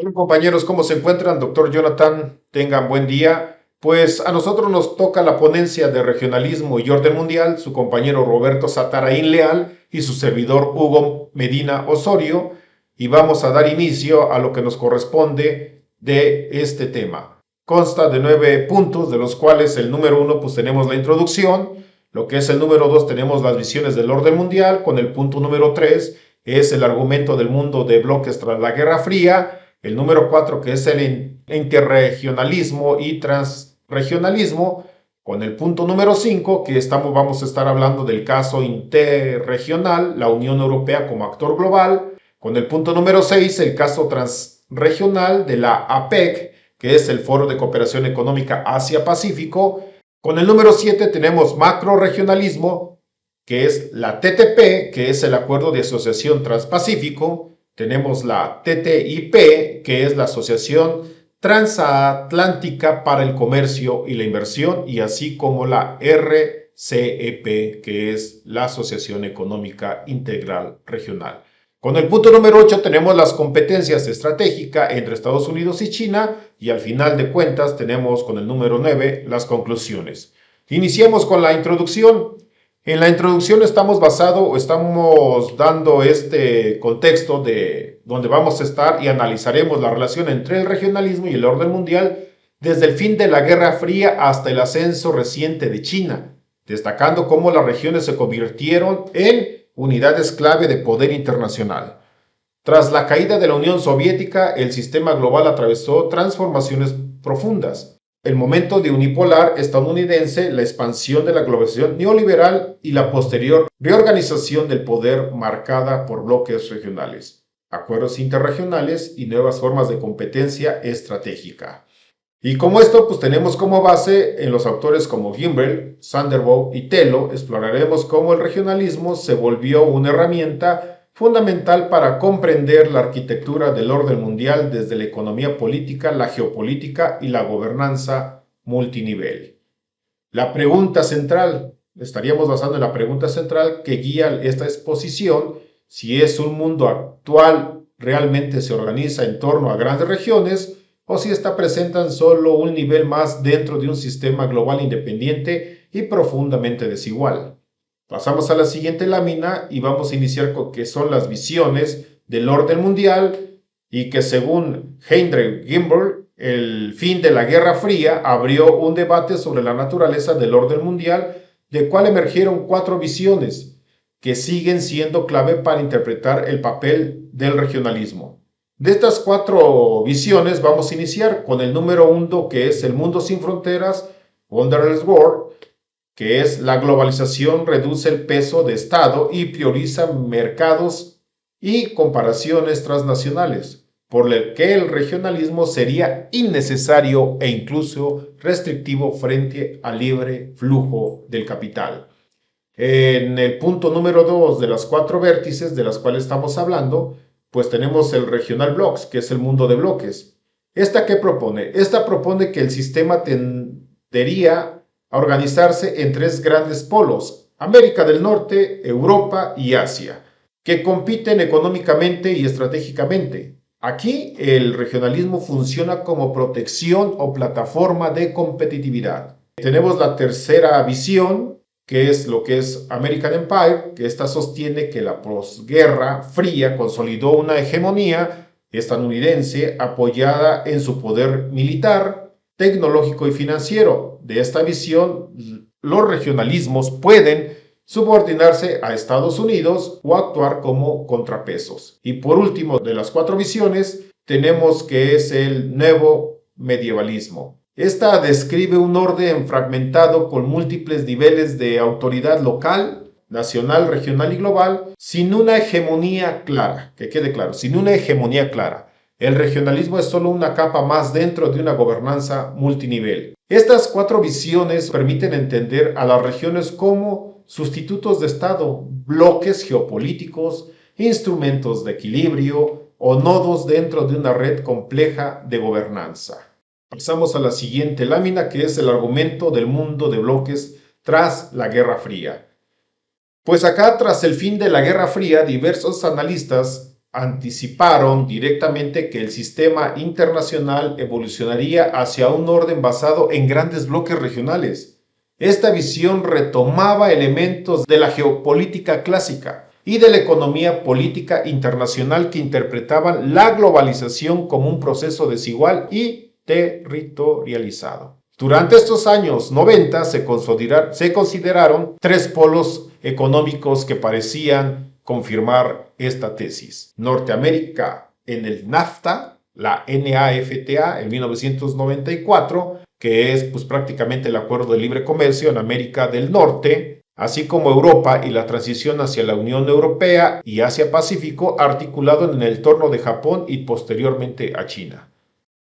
Hola compañeros, ¿cómo se encuentran? Doctor Jonathan, tengan buen día. Pues a nosotros nos toca la ponencia de regionalismo y orden mundial, su compañero Roberto Satarain Leal y su servidor Hugo Medina Osorio, y vamos a dar inicio a lo que nos corresponde de este tema. Consta de 9 puntos, de los cuales el número 1 pues tenemos la introducción, lo que es el número 2 tenemos las visiones del orden mundial, con el punto número 3 es el argumento del mundo de bloques tras la Guerra Fría, el número 4 que es el interregionalismo y transregionalismo, con el punto número 5 que vamos a estar hablando del caso interregional, la Unión Europea como actor global, con el punto número 6 el caso transregional de la APEC, que es el Foro de Cooperación Económica Asia-Pacífico, con el número 7 tenemos macroregionalismo, que es la TTP, que es el Acuerdo de Asociación Transpacífico. Tenemos la TTIP, que es la Asociación Transatlántica para el Comercio y la Inversión, y así como la RCEP, que es la Asociación Económica Integral Regional. Con el punto número 8 tenemos las competencias estratégicas entre Estados Unidos y China, y al final de cuentas tenemos con el número 9 las conclusiones. Iniciemos con la introducción. En la introducción estamos dando este contexto de donde vamos a estar y analizaremos la relación entre el regionalismo y el orden mundial desde el fin de la Guerra Fría hasta el ascenso reciente de China, destacando cómo las regiones se convirtieron en unidades clave de poder internacional. Tras la caída de la Unión Soviética, el sistema global atravesó transformaciones profundas. El momento de unipolar estadounidense, la expansión de la globalización neoliberal y la posterior reorganización del poder marcada por bloques regionales, acuerdos interregionales y nuevas formas de competencia estratégica. Y como esto, pues tenemos como base en los autores como Gimbrell, Sanderbow y Tello, exploraremos cómo el regionalismo se volvió una herramienta fundamental para comprender la arquitectura del orden mundial desde la economía política, la geopolítica y la gobernanza multinivel. La pregunta central, estaríamos basando en la pregunta central que guía esta exposición, si es un mundo actual realmente se organiza en torno a grandes regiones o si está presente en solo un nivel más dentro de un sistema global independiente y profundamente desigual. Pasamos a la siguiente lámina y vamos a iniciar con qué son las visiones del orden mundial y que según Heinrich Gimbrell, el fin de la Guerra Fría abrió un debate sobre la naturaleza del orden mundial, del cual emergieron 4 visiones que siguen siendo clave para interpretar el papel del regionalismo. De estas 4 visiones vamos a iniciar con el número 1, que es el mundo sin fronteras, Wonderless World, que es la globalización reduce el peso de Estado y prioriza mercados y comparaciones transnacionales, por lo que el regionalismo sería innecesario e incluso restrictivo frente al libre flujo del capital. En el punto número 2 de las 4 vértices de las cuales estamos hablando, pues tenemos el Regional Blocks, que es el mundo de bloques. ¿Esta qué propone? Esta propone que el sistema tendería a organizarse en 3 grandes polos, América del Norte, Europa y Asia, que compiten económicamente y estratégicamente. Aquí el regionalismo funciona como protección o plataforma de competitividad. Tenemos la tercera visión, que es lo que es American Empire, que esta sostiene que la posguerra fría consolidó una hegemonía estadounidense apoyada en su poder militar, tecnológico y financiero. De esta visión, los regionalismos pueden subordinarse a Estados Unidos o actuar como contrapesos. Y por último, de las 4 visiones, tenemos que es el nuevo medievalismo. Esta describe un orden fragmentado con múltiples niveles de autoridad local, nacional, regional y global, sin una hegemonía clara, que quede claro, sin una hegemonía clara. El regionalismo es solo una capa más dentro de una gobernanza multinivel. Estas 4 visiones permiten entender a las regiones como sustitutos de Estado, bloques geopolíticos, instrumentos de equilibrio o nodos dentro de una red compleja de gobernanza. Pasamos a la siguiente lámina, que es el argumento del mundo de bloques tras la Guerra Fría. Pues acá, tras el fin de la Guerra Fría, diversos analistas anticiparon directamente que el sistema internacional evolucionaría hacia un orden basado en grandes bloques regionales. Esta visión retomaba elementos de la geopolítica clásica y de la economía política internacional que interpretaban la globalización como un proceso desigual y territorializado. Durante estos años 90 se consideraron tres polos económicos que parecían confirmar esta tesis. Norteamérica en el NAFTA, la NAFTA en 1994, que es prácticamente el acuerdo de libre comercio en América del Norte, así como Europa y la transición hacia la Unión Europea y Asia-Pacífico, articulado en el entorno de Japón y posteriormente a China.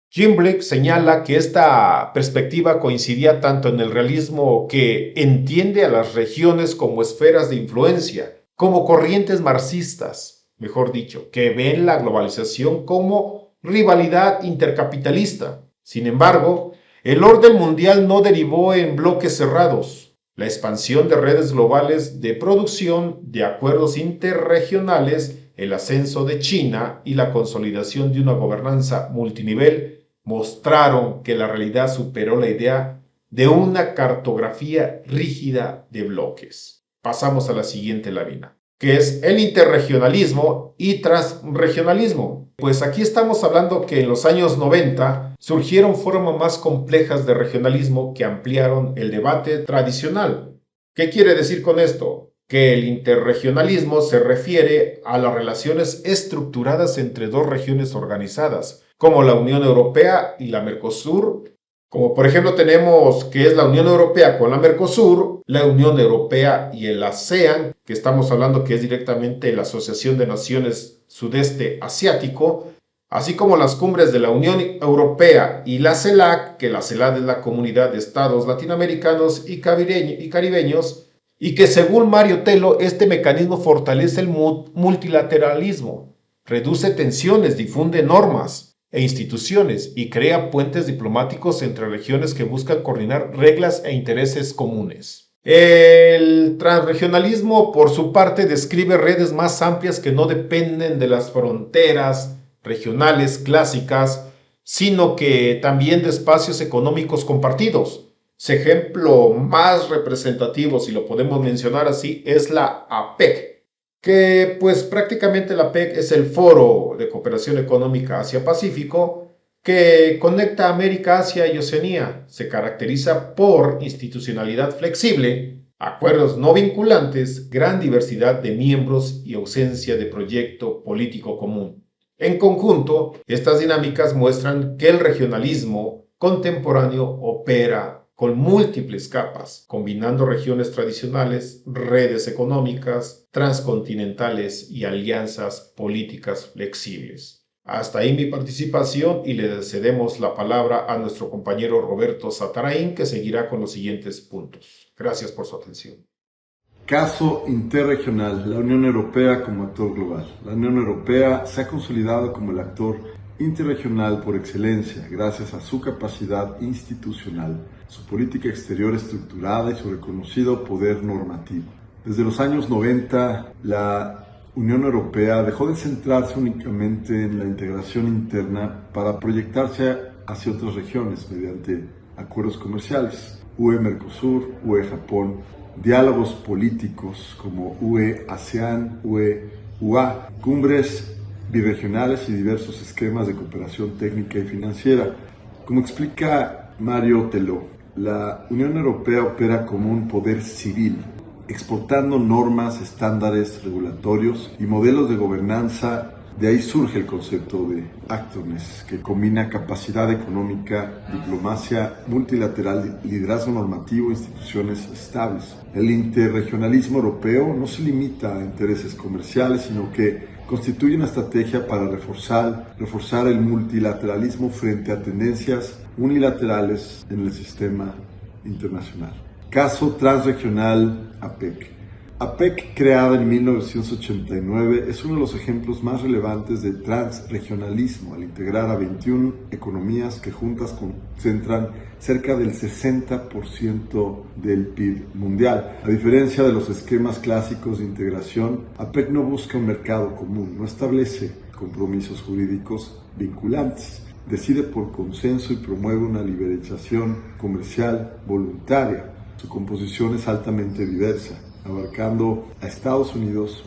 Jim Blake señala que esta perspectiva coincidía tanto en el realismo que entiende a las regiones como esferas de influencia, como corrientes marxistas, mejor dicho, que ven la globalización como rivalidad intercapitalista. Sin embargo, el orden mundial no derivó en bloques cerrados. La expansión de redes globales de producción, de acuerdos interregionales, el ascenso de China y la consolidación de una gobernanza multinivel mostraron que la realidad superó la idea de una cartografía rígida de bloques. Pasamos a la siguiente lámina, que es el interregionalismo y transregionalismo. Pues aquí estamos hablando que en los años 90 surgieron formas más complejas de regionalismo que ampliaron el debate tradicional. ¿Qué quiere decir con esto? Que el interregionalismo se refiere a las relaciones estructuradas entre dos regiones organizadas, como la Unión Europea y la Mercosur, como por ejemplo tenemos que es la Unión Europea con la Mercosur, la Unión Europea y el ASEAN, que estamos hablando que es directamente la Asociación de Naciones Sudeste Asiático, así como las cumbres de la Unión Europea y la CELAC, que la CELAC es la Comunidad de Estados Latinoamericanos y Caribeños, y que según Mario Tello, este mecanismo fortalece el multilateralismo, reduce tensiones, difunde normas e instituciones y crea puentes diplomáticos entre regiones que buscan coordinar reglas e intereses comunes. El transregionalismo, por su parte, describe redes más amplias que no dependen de las fronteras regionales clásicas, sino que también de espacios económicos compartidos. Su ejemplo más representativo, si lo podemos mencionar así, es la APEC, que pues prácticamente la APEC es el Foro de Cooperación Económica Asia-Pacífico que conecta América, Asia y Oceanía. Se caracteriza por institucionalidad flexible, acuerdos no vinculantes, gran diversidad de miembros y ausencia de proyecto político común. En conjunto, estas dinámicas muestran que el regionalismo contemporáneo opera con múltiples capas, combinando regiones tradicionales, redes económicas, transcontinentales y alianzas políticas flexibles. Hasta ahí mi participación y le cedemos la palabra a nuestro compañero Roberto Satarain, que seguirá con los siguientes puntos. Gracias por su atención. Caso interregional, la Unión Europea como actor global. La Unión Europea se ha consolidado como el actor interregional por excelencia, gracias a su capacidad institucional, su política exterior estructurada y su reconocido poder normativo. Desde los años 90, la Unión Europea dejó de centrarse únicamente en la integración interna para proyectarse hacia otras regiones mediante acuerdos comerciales, UE-Mercosur, UE-Japón, diálogos políticos como UE-ASEAN, UE-UA, cumbres birregionales y diversos esquemas de cooperación técnica y financiera. Como explica Mario Tello, la Unión Europea opera como un poder civil, exportando normas, estándares regulatorios y modelos de gobernanza. De ahí surge el concepto de actores, que combina capacidad económica, diplomacia multilateral, liderazgo normativo e instituciones estables. El interregionalismo europeo no se limita a intereses comerciales, sino que constituye una estrategia para reforzar el multilateralismo frente a tendencias unilaterales en el sistema internacional. Caso transregional APEC. APEC, creada en 1989, es uno de los ejemplos más relevantes de transregionalismo al integrar a 21 economías que juntas concentran cerca del 60% del PIB mundial. A diferencia de los esquemas clásicos de integración, APEC no busca un mercado común, no establece compromisos jurídicos vinculantes. Decide por consenso y promueve una liberalización comercial voluntaria. Su composición es altamente diversa, abarcando a Estados Unidos,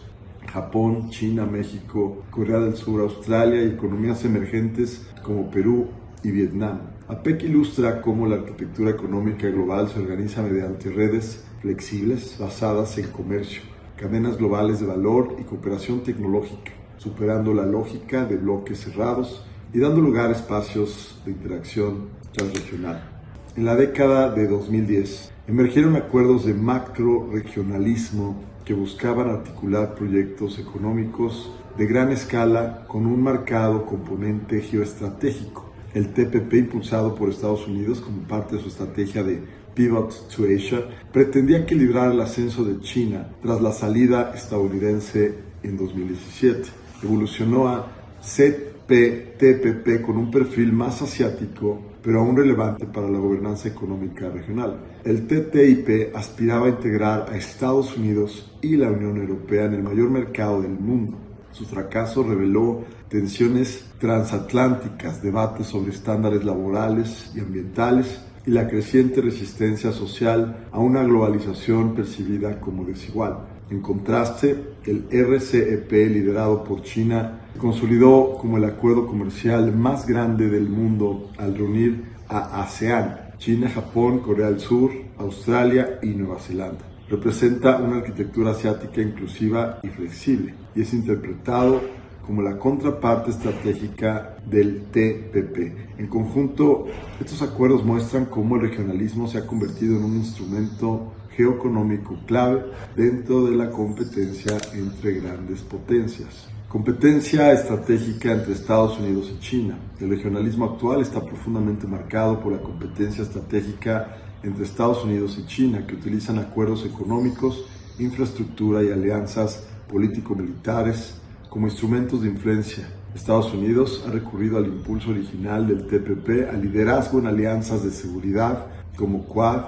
Japón, China, México, Corea del Sur, Australia y economías emergentes como Perú y Vietnam. APEC ilustra cómo la arquitectura económica global se organiza mediante redes flexibles basadas en comercio, cadenas globales de valor y cooperación tecnológica, superando la lógica de bloques cerrados y dando lugar a espacios de interacción transregional. En la década de 2010, emergieron acuerdos de macro-regionalismo que buscaban articular proyectos económicos de gran escala con un marcado componente geoestratégico. El TPP, impulsado por Estados Unidos como parte de su estrategia de Pivot to Asia, pretendía equilibrar el ascenso de China tras la salida estadounidense en 2017. Evolucionó a CPTPP con un perfil más asiático, pero aún relevante para la gobernanza económica regional. El TTIP aspiraba a integrar a Estados Unidos y la Unión Europea en el mayor mercado del mundo. Su fracaso reveló tensiones transatlánticas, debates sobre estándares laborales y ambientales y la creciente resistencia social a una globalización percibida como desigual. En contraste, el RCEP, liderado por China, consolidó como el acuerdo comercial más grande del mundo al reunir a ASEAN, China, Japón, Corea del Sur, Australia y Nueva Zelanda. Representa una arquitectura asiática inclusiva y flexible y es interpretado como la contraparte estratégica del TPP. En conjunto, estos acuerdos muestran cómo el regionalismo se ha convertido en un instrumento geoeconómico clave dentro de la competencia entre grandes potencias. Competencia estratégica entre Estados Unidos y China. El regionalismo actual está profundamente marcado por la competencia estratégica entre Estados Unidos y China, que utilizan acuerdos económicos, infraestructura y alianzas político-militares como instrumentos de influencia. Estados Unidos ha recurrido al impulso original del TPP, al liderazgo en alianzas de seguridad como Quad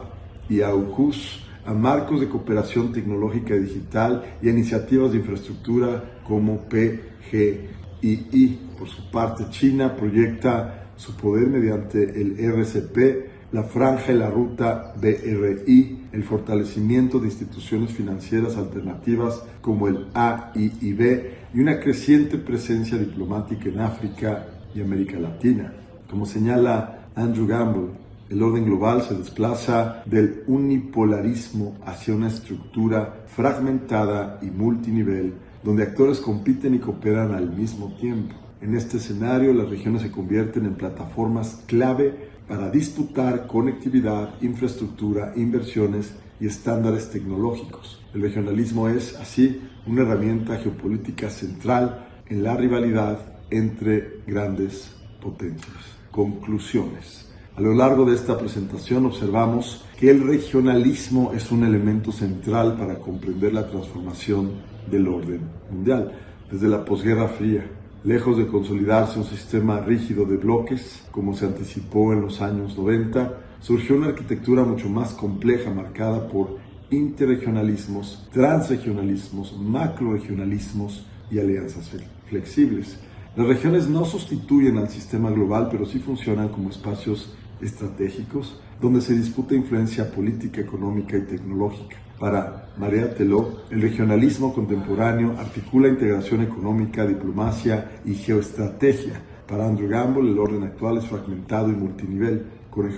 y AUKUS, a marcos de cooperación tecnológica y digital y a iniciativas de infraestructura como PGII. Por su parte, China proyecta su poder mediante el RCP, la Franja y la Ruta BRI, el fortalecimiento de instituciones financieras alternativas como el AIIB y una creciente presencia diplomática en África y América Latina. Como señala Andrew Gamble, el orden global se desplaza del unipolarismo hacia una estructura fragmentada y multinivel, donde actores compiten y cooperan al mismo tiempo. En este escenario, las regiones se convierten en plataformas clave para disputar conectividad, infraestructura, inversiones y estándares tecnológicos. El regionalismo es, así, una herramienta geopolítica central en la rivalidad entre grandes potencias. Conclusiones. A lo largo de esta presentación observamos que el regionalismo es un elemento central para comprender la transformación del orden mundial. Desde la posguerra fría, lejos de consolidarse un sistema rígido de bloques, como se anticipó en los años 90, surgió una arquitectura mucho más compleja marcada por interregionalismos, transregionalismos, macroregionalismos y alianzas flexibles. Las regiones no sustituyen al sistema global, pero sí funcionan como espacios estratégicos donde se disputa influencia política, económica y tecnológica. Para Maria Teló, el regionalismo contemporáneo articula integración económica, diplomacia y geoestrategia. Para Andrew Gamble, el orden actual es fragmentado y multinivel, con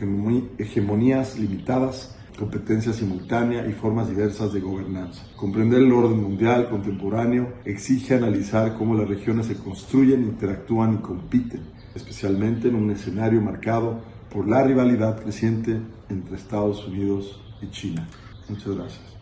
hegemonías limitadas, competencia simultánea y formas diversas de gobernanza. Comprender el orden mundial contemporáneo exige analizar cómo las regiones se construyen, interactúan y compiten, especialmente en un escenario marcado por la rivalidad creciente entre Estados Unidos y China. Muchas gracias.